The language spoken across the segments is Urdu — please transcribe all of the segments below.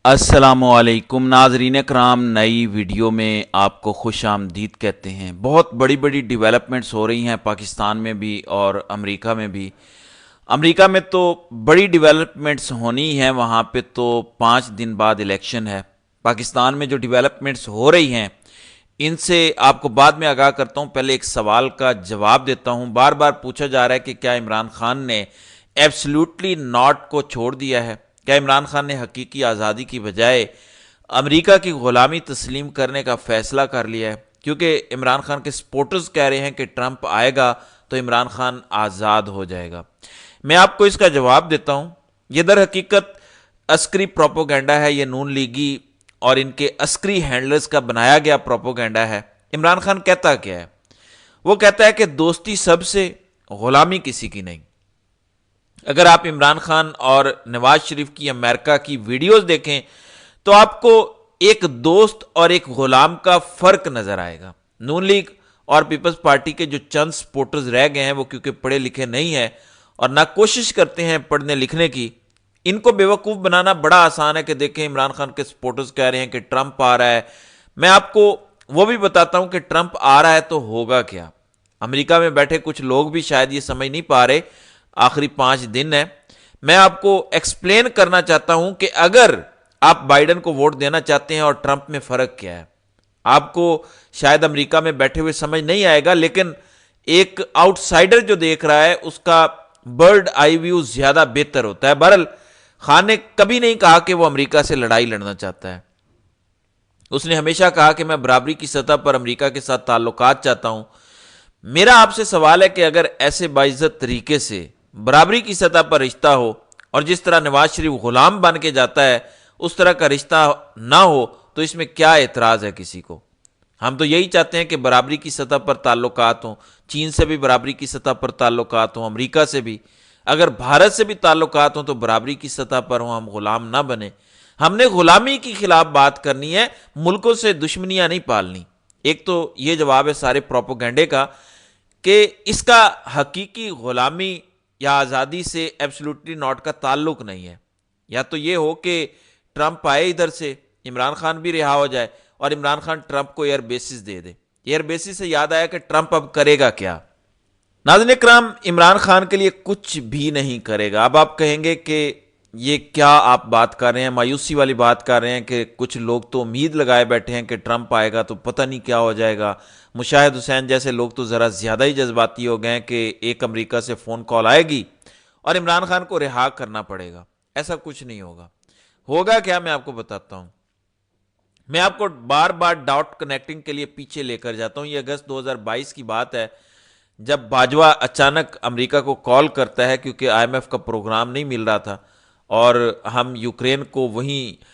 السلام علیکم ناظرین کرام، نئی ویڈیو میں آپ کو خوش آمدید کہتے ہیں۔ بہت بڑی بڑی ڈیولپمنٹس ہو رہی ہیں پاکستان میں بھی اور امریکہ میں بھی۔ امریکہ میں تو بڑی ڈیولپمنٹس ہونی ہیں، وہاں پہ تو 5 دن بعد الیکشن ہے۔ پاکستان میں جو ڈیولپمنٹس ہو رہی ہیں ان سے آپ کو بعد میں آگاہ کرتا ہوں، پہلے ایک سوال کا جواب دیتا ہوں۔ بار بار پوچھا جا رہا ہے کہ کیا عمران خان نے ایبسلیوٹلی ناٹ کو چھوڑ دیا ہے؟ کیا عمران خان نے حقیقی آزادی کی بجائے امریکہ کی غلامی تسلیم کرنے کا فیصلہ کر لیا ہے؟ کیونکہ عمران خان کے سپورٹرز کہہ رہے ہیں کہ ٹرمپ آئے گا تو عمران خان آزاد ہو جائے گا۔ میں آپ کو اس کا جواب دیتا ہوں۔ یہ در حقیقت عسکری پروپوگنڈا ہے، یہ نون لیگی اور ان کے عسکری ہینڈلرز کا بنایا گیا پروپوگنڈا ہے۔ عمران خان کہتا کیا ہے؟ وہ کہتا ہے کہ دوستی سب سے، غلامی کسی کی نہیں۔ اگر آپ عمران خان اور نواز شریف کی امریکہ کی ویڈیوز دیکھیں تو آپ کو ایک دوست اور ایک غلام کا فرق نظر آئے گا۔ نون لیگ اور پیپلز پارٹی کے جو چند سپورٹرز رہ گئے ہیں وہ کیونکہ پڑھے لکھے نہیں ہیں اور نہ کوشش کرتے ہیں پڑھنے لکھنے کی، ان کو بیوقوف بنانا بڑا آسان ہے کہ دیکھیں عمران خان کے سپورٹرز کہہ رہے ہیں کہ ٹرمپ آ رہا ہے۔ میں آپ کو وہ بھی بتاتا ہوں کہ ٹرمپ آ رہا ہے تو ہوگا کیا۔ امریکہ میں بیٹھے کچھ لوگ بھی شاید یہ سمجھ نہیں پا رہے، آخری 5 دن ہے۔ میں آپ کو ایکسپلین کرنا چاہتا ہوں کہ اگر آپ بائیڈن کو ووٹ دینا چاہتے ہیں اور ٹرمپ میں فرق کیا ہے۔ آپ کو شاید امریکہ میں بیٹھے ہوئے سمجھ نہیں آئے گا، لیکن ایک آؤٹ سائیڈر جو دیکھ رہا ہے اس کا برڈ آئی ویو زیادہ بہتر ہوتا ہے۔ بہرحال خان نے کبھی نہیں کہا کہ وہ امریکہ سے لڑائی لڑنا چاہتا ہے۔ اس نے ہمیشہ کہا کہ میں برابری کی سطح پر امریکہ کے ساتھ تعلقات چاہتا ہوں۔ میرا آپ سے سوال ہے کہ اگر ایسے باعزت طریقے سے برابری کی سطح پر رشتہ ہو اور جس طرح نواز شریف غلام بن کے جاتا ہے اس طرح کا رشتہ نہ ہو تو اس میں کیا اعتراض ہے کسی کو؟ ہم تو یہی چاہتے ہیں کہ برابری کی سطح پر تعلقات ہوں، چین سے بھی برابری کی سطح پر تعلقات ہوں، امریکہ سے بھی، اگر بھارت سے بھی تعلقات ہوں تو برابری کی سطح پر ہوں، ہم غلام نہ بنیں۔ ہم نے غلامی کے خلاف بات کرنی ہے، ملکوں سے دشمنیاں نہیں پالنی۔ ایک تو یہ جواب ہے سارے پروپوگنڈے کا کہ اس کا حقیقی غلامی یا آزادی سے ایبسلیوٹلی ناٹ کا تعلق نہیں ہے۔ یا تو یہ ہو کہ ٹرمپ آئے ادھر سے، عمران خان بھی رہا ہو جائے اور عمران خان ٹرمپ کو ایئر بیسز دے دے۔ ایئر بیسز سے یاد آیا کہ ٹرمپ اب کرے گا کیا؟ ناظرین اکرام، عمران خان کے لیے کچھ بھی نہیں کرے گا۔ اب آپ کہیں گے کہ یہ کیا آپ بات کر رہے ہیں، مایوسی والی بات کر رہے ہیں کہ کچھ لوگ تو امید لگائے بیٹھے ہیں کہ ٹرمپ آئے گا تو پتہ نہیں کیا ہو جائے گا۔ مشاہد حسین جیسے لوگ تو ذرا زیادہ ہی جذباتی ہو گئے ہیں کہ ایک امریکہ سے فون کال آئے گی اور عمران خان کو رہا کرنا پڑے گا۔ ایسا کچھ نہیں ہوگا۔ ہوگا کیا میں آپ کو بتاتا ہوں۔ میں آپ کو بار بار ڈاٹ کنیکٹنگ کے لیے پیچھے لے کر جاتا ہوں۔ یہ اگست 2022 کی بات ہے جب باجوہ اچانک امریکہ کو کال کرتا ہے کیونکہ آئی ایم ایف کا پروگرام نہیں مل رہا تھا اور ہم یوکرین کو وہیں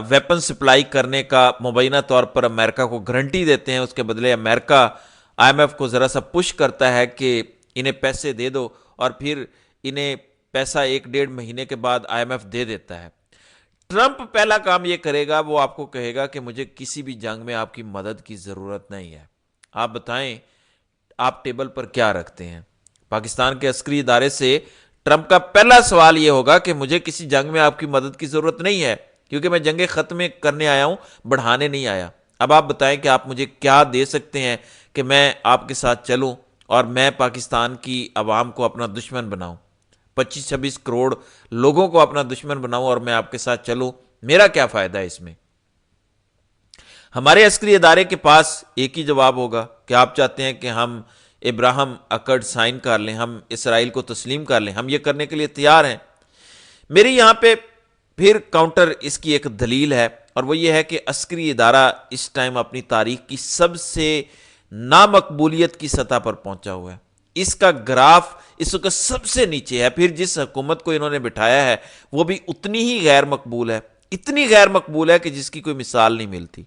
ویپن سپلائی کرنے کا مبینہ طور پر امریکہ کو گارنٹی دیتے ہیں۔ اس کے بدلے امریکہ آئی ایم ایف کو ذرا سا پش کرتا ہے کہ انہیں پیسے دے دو، اور پھر انہیں پیسہ 1-1.5 مہینے کے بعد آئی ایم ایف دے دیتا ہے۔ ٹرمپ پہلا کام یہ کرے گا، وہ آپ کو کہے گا کہ مجھے کسی بھی جنگ میں آپ کی مدد کی ضرورت نہیں ہے۔ آپ بتائیں آپ ٹیبل پر کیا رکھتے ہیں؟ پاکستان کے عسکری ادارے سے ٹرمپ کا پہلا سوال یہ ہوگا کہ مجھے کسی جنگ میں آپ کی مدد کی ضرورت نہیں ہے، کیونکہ میں جنگیں ختم کرنے آیا ہوں، بڑھانے نہیں آیا۔ اب آپ بتائیں کہ آپ مجھے کیا دے سکتے ہیں کہ میں آپ کے ساتھ چلوں اور میں پاکستان کی عوام کو اپنا دشمن بناؤں، 25-26 کروڑ لوگوں کو اپنا دشمن بناؤں اور میں آپ کے ساتھ چلوں؟ میرا کیا فائدہ ہے اس میں؟ ہمارے عسکری ادارے کے پاس ایک ہی جواب ہوگا کہ آپ چاہتے ہیں کہ ہم ابراہم اکرڈ سائن کر لیں، ہم اسرائیل کو تسلیم کر لیں۔ ہم یہ کرنے کے لیے تیار ہیں۔ میری یہاں پہ پھر کاؤنٹر اس کی ایک دلیل ہے، اور وہ یہ ہے کہ عسکری ادارہ اس ٹائم اپنی تاریخ کی سب سے نامقبولیت کی سطح پر پہنچا ہوا ہے۔ اس کا گراف اس وقت سب سے نیچے ہے۔ پھر جس حکومت کو انہوں نے بٹھایا ہے وہ بھی اتنی ہی غیر مقبول ہے، اتنی غیر مقبول ہے کہ جس کی کوئی مثال نہیں ملتی۔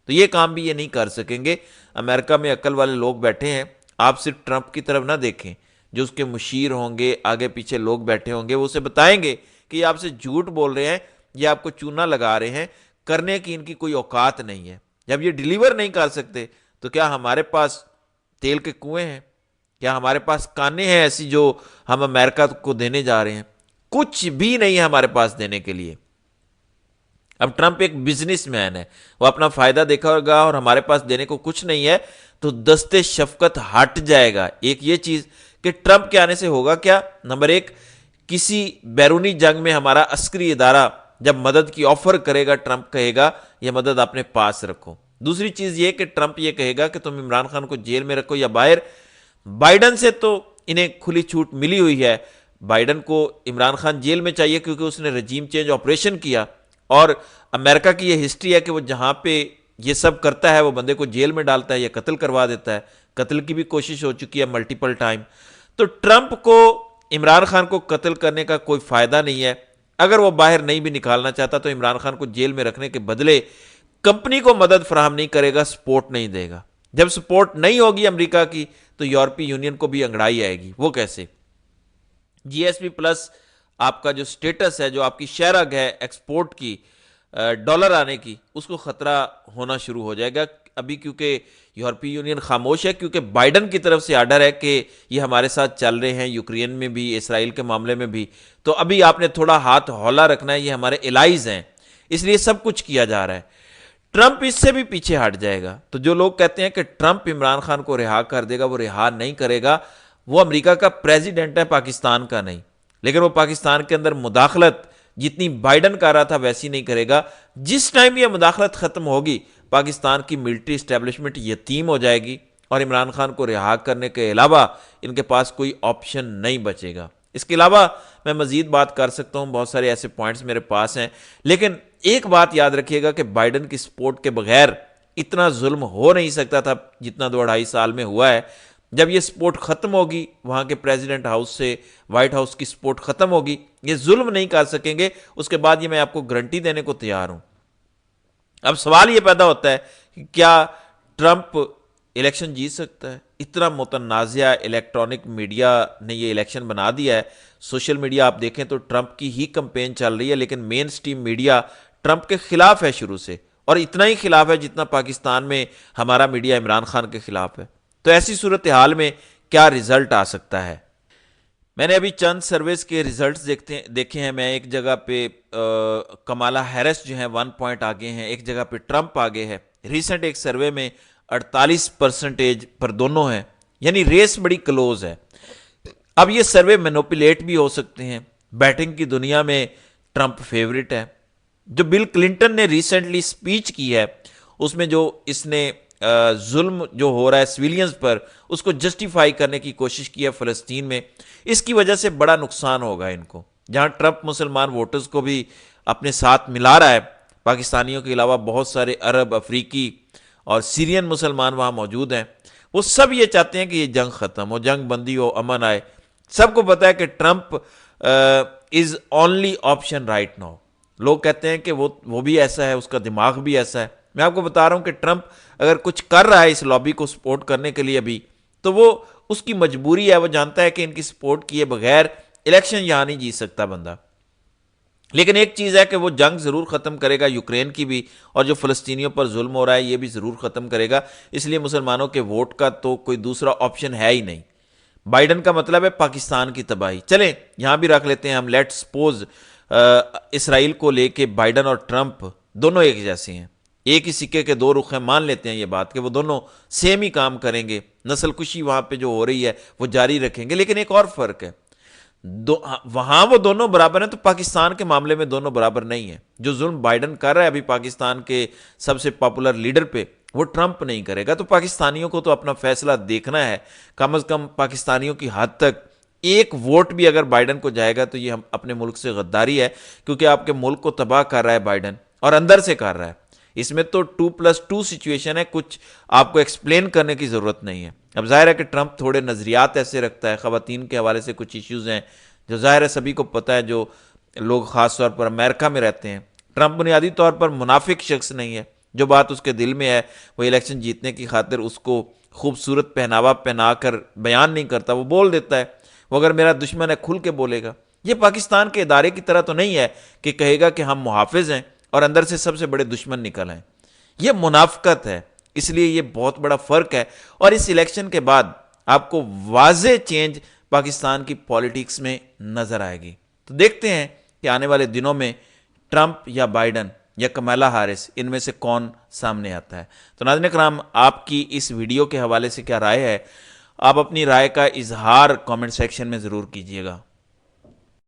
تو یہ کام بھی یہ نہیں کر سکیں گے۔ امریکہ میں عقل والے لوگ بیٹھے ہیں، آپ صرف ٹرمپ کی طرف نہ دیکھیں، جو اس کے مشیر ہوں گے، آگے پیچھے لوگ بیٹھے ہوں گے، وہ اسے بتائیں گے کہ یہ آپ سے جھوٹ بول رہے ہیں، یہ آپ کو چونا لگا رہے ہیں، کرنے کی ان کی کوئی اوقات نہیں ہے۔ جب یہ ڈیلیور نہیں کر سکتے تو کیا ہمارے پاس تیل کے کنویں ہیں؟ کیا ہمارے پاس کانیں ہیں ایسی جو ہم امریکہ کو دینے جا رہے ہیں؟ کچھ بھی نہیں ہے ہمارے پاس دینے کے لیے۔ اب ٹرمپ ایک بزنس مین ہے، وہ اپنا فائدہ دیکھا ہوگا اور ہمارے پاس دینے کو کچھ نہیں ہے تو دستے شفقت ہٹ جائے گا۔ ایک یہ چیز کہ ٹرمپ کے آنے سے ہوگا کیا، نمبر ایک، کسی بیرونی جنگ میں ہمارا عسکری ادارہ جب مدد کی آفر کرے گا، ٹرمپ کہے گا یہ مدد اپنے پاس رکھو۔ دوسری چیز یہ کہ ٹرمپ یہ کہے گا کہ تم عمران خان کو جیل میں رکھو یا باہر۔ بائیڈن سے تو انہیں کھلی چھوٹ ملی ہوئی ہے، بائیڈن کو عمران خان جیل میں چاہیے کیونکہ اس نے رجیم چینج آپریشن کیا، اور امریکہ کی یہ ہسٹری ہے کہ وہ جہاں پہ یہ سب کرتا ہے وہ بندے کو جیل میں ڈالتا ہے یا قتل کروا دیتا ہے، قتل کی بھی کوشش ہو چکی ہے ملٹیپل ٹائم۔ تو ٹرمپ کو عمران خان کو قتل کرنے کا کوئی فائدہ نہیں ہے، اگر وہ باہر نہیں بھی نکالنا چاہتا تو عمران خان کو جیل میں رکھنے کے بدلے کمپنی کو مدد فراہم نہیں کرے گا، سپورٹ نہیں دے گا۔ جب سپورٹ نہیں ہوگی امریکہ کی تو یورپی یونین کو بھی انگڑائی آئے گی۔ وہ کیسے؟ جی ایس پی پلس آپ کا جو سٹیٹس ہے، جو آپ کی شرح ہے ایکسپورٹ کی، ڈالر آنے کی، اس کو خطرہ ہونا شروع ہو جائے گا ابھی، کیونکہ یورپی یونین خاموش ہے، کیونکہ بائیڈن کی طرف سے آرڈر ہے کہ یہ ہمارے ساتھ چل رہے ہیں، یوکرین میں بھی، اسرائیل کے معاملے میں بھی، تو ابھی آپ نے تھوڑا ہاتھ ہولا رکھنا ہے، یہ ہمارے الائز ہیں، اس لیے سب کچھ کیا جا رہا ہے۔ ٹرمپ اس سے بھی پیچھے ہٹ جائے گا۔ تو جو لوگ کہتے ہیں کہ ٹرمپ عمران خان کو رہا کر دے گا، وہ رہا نہیں کرے گا۔ وہ امریکہ کا پریزیڈنٹ ہے، پاکستان کا نہیں، لیکن وہ پاکستان کے اندر مداخلت جتنی بائیڈن کر رہا تھا ویسی نہیں کرے گا۔ جس ٹائم یہ مداخلت ختم ہوگی، پاکستان کی ملٹری اسٹیبلشمنٹ یتیم ہو جائے گی اور عمران خان کو رہا کرنے کے علاوہ ان کے پاس کوئی آپشن نہیں بچے گا۔ اس کے علاوہ میں مزید بات کر سکتا ہوں، بہت سارے ایسے پوائنٹس میرے پاس ہیں، لیکن ایک بات یاد رکھیے گا کہ بائیڈن کی سپورٹ کے بغیر اتنا ظلم ہو نہیں سکتا تھا جتنا 2-2.5 سال میں ہوا ہے۔ جب یہ سپورٹ ختم ہوگی، وہاں کے پریزیڈنٹ ہاؤس سے وائٹ ہاؤس کی سپورٹ ختم ہوگی، یہ ظلم نہیں کر سکیں گے۔ اس کے بعد یہ میں آپ کو گارنٹی دینے کو تیار ہوں۔ اب سوال یہ پیدا ہوتا ہے کہ کیا ٹرمپ الیکشن جیت سکتا ہے؟ اتنا متنازع الیکٹرانک میڈیا نے یہ الیکشن بنا دیا ہے۔ سوشل میڈیا آپ دیکھیں تو ٹرمپ کی ہی کمپین چل رہی ہے، لیکن مین سٹریم میڈیا ٹرمپ کے خلاف ہے شروع سے، اور اتنا ہی خلاف ہے جتنا پاکستان میں ہمارا میڈیا عمران خان کے خلاف ہے۔ تو ایسی صورتحال میں کیا رزلٹ آ سکتا ہے؟ میں نے ابھی چند سرویز کے ریزلٹس دیکھے ہیں۔ میں ایک جگہ پہ کمالا ہیرس جو ہیں 1 پوائنٹ آگے ہیں، ایک جگہ پہ ٹرمپ آگے ہے۔ ریسنٹ ایک سروے میں 48% پر دونوں ہیں، یعنی ریس بڑی کلوز ہے۔ اب یہ سروے مینوپولیٹ بھی ہو سکتے ہیں۔ بیٹنگ کی دنیا میں ٹرمپ فیورٹ ہے۔ جو بل کلنٹن نے ریسنٹلی سپیچ کی ہے، اس میں جو اس نے ظلم جو ہو رہا ہے سویلینز پر، اس کو جسٹیفائی کرنے کی کوشش کی ہے فلسطین میں، اس کی وجہ سے بڑا نقصان ہوگا ان کو۔ جہاں ٹرمپ مسلمان ووٹرز کو بھی اپنے ساتھ ملا رہا ہے، پاکستانیوں کے علاوہ بہت سارے عرب، افریقی اور سیرین مسلمان وہاں موجود ہیں، وہ سب یہ چاہتے ہیں کہ یہ جنگ ختم ہو، جنگ بندی ہو، امن آئے۔ سب کو پتا ہے کہ Trump is only option right now. لوگ کہتے ہیں کہ وہ بھی ایسا ہے، اس کا دماغ بھی ایسا ہے۔ میں آپ کو بتا رہا ہوں کہ ٹرمپ اگر کچھ کر رہا ہے اس لابی کو سپورٹ کرنے کے لیے ابھی، تو وہ اس کی مجبوری ہے۔ وہ جانتا ہے کہ ان کی سپورٹ کیے بغیر الیکشن یہاں نہیں جیت سکتا بندہ۔ لیکن ایک چیز ہے کہ وہ جنگ ضرور ختم کرے گا، یوکرین کی بھی، اور جو فلسطینیوں پر ظلم ہو رہا ہے یہ بھی ضرور ختم کرے گا۔ اس لیے مسلمانوں کے ووٹ کا تو کوئی دوسرا آپشن ہے ہی نہیں۔ بائیڈن کا مطلب ہے پاکستان کی تباہی۔ چلیں یہاں بھی رکھ لیتے ہیں ہم، لیٹ سپوز اسرائیل کو لے کے بائیڈن اور ٹرمپ دونوں ایک جیسے ہیں، ایک ہی سکے کے دو رخ ہیں، مان لیتے ہیں یہ بات کہ وہ دونوں سیم ہی کام کریں گے، نسل کشی وہاں پہ جو ہو رہی ہے وہ جاری رکھیں گے۔ لیکن ایک اور فرق ہے، وہاں وہ دونوں برابر ہیں تو پاکستان کے معاملے میں دونوں برابر نہیں ہیں۔ جو ظلم بائیڈن کر رہا ہے ابھی پاکستان کے سب سے پاپولر لیڈر پہ، وہ ٹرمپ نہیں کرے گا۔ تو پاکستانیوں کو تو اپنا فیصلہ دیکھنا ہے۔ کم از کم پاکستانیوں کی حد تک ایک ووٹ بھی اگر بائیڈن کو جائے گا تو یہ ہم اپنے ملک سے غداری ہے، کیونکہ آپ کے ملک کو تباہ کر رہا ہے بائیڈن، اور اندر سے کر رہا ہے۔ اس میں تو 2+2 سچویشن ہے، کچھ آپ کو ایکسپلین کرنے کی ضرورت نہیں ہے۔ اب ظاہر ہے کہ ٹرمپ تھوڑے نظریات ایسے رکھتا ہے، خواتین کے حوالے سے کچھ ایشوز ہیں جو ظاہر ہے سبھی کو پتہ ہے، جو لوگ خاص طور پر امریکہ میں رہتے ہیں۔ ٹرمپ بنیادی طور پر منافق شخص نہیں ہے، جو بات اس کے دل میں ہے وہ الیکشن جیتنے کی خاطر اس کو خوبصورت پہناوا پہنا کر بیان نہیں کرتا، وہ بول دیتا ہے۔ وہ اگر میرا دشمن ہے کھل کے بولے گا۔ یہ پاکستان کے ادارے کی طرح تو نہیں ہے کہ کہے گا کہ ہم محافظ ہیں اور اندر سے سب سے بڑے دشمن نکل آئیں۔ یہ منافقت ہے، اس لیے یہ بہت بڑا فرق ہے، اور اس الیکشن کے بعد آپ کو واضح چینج پاکستان کی پالیٹکس میں نظر آئے گی۔ تو دیکھتے ہیں کہ آنے والے دنوں میں ٹرمپ یا بائیڈن یا کمالا ہیرس، ان میں سے کون سامنے آتا ہے؟ تو ناظرین اکرام، آپ کی اس ویڈیو کے حوالے سے کیا رائے ہے؟ آپ اپنی رائے کا اظہار کامنٹ سیکشن میں ضرور کیجیے گا۔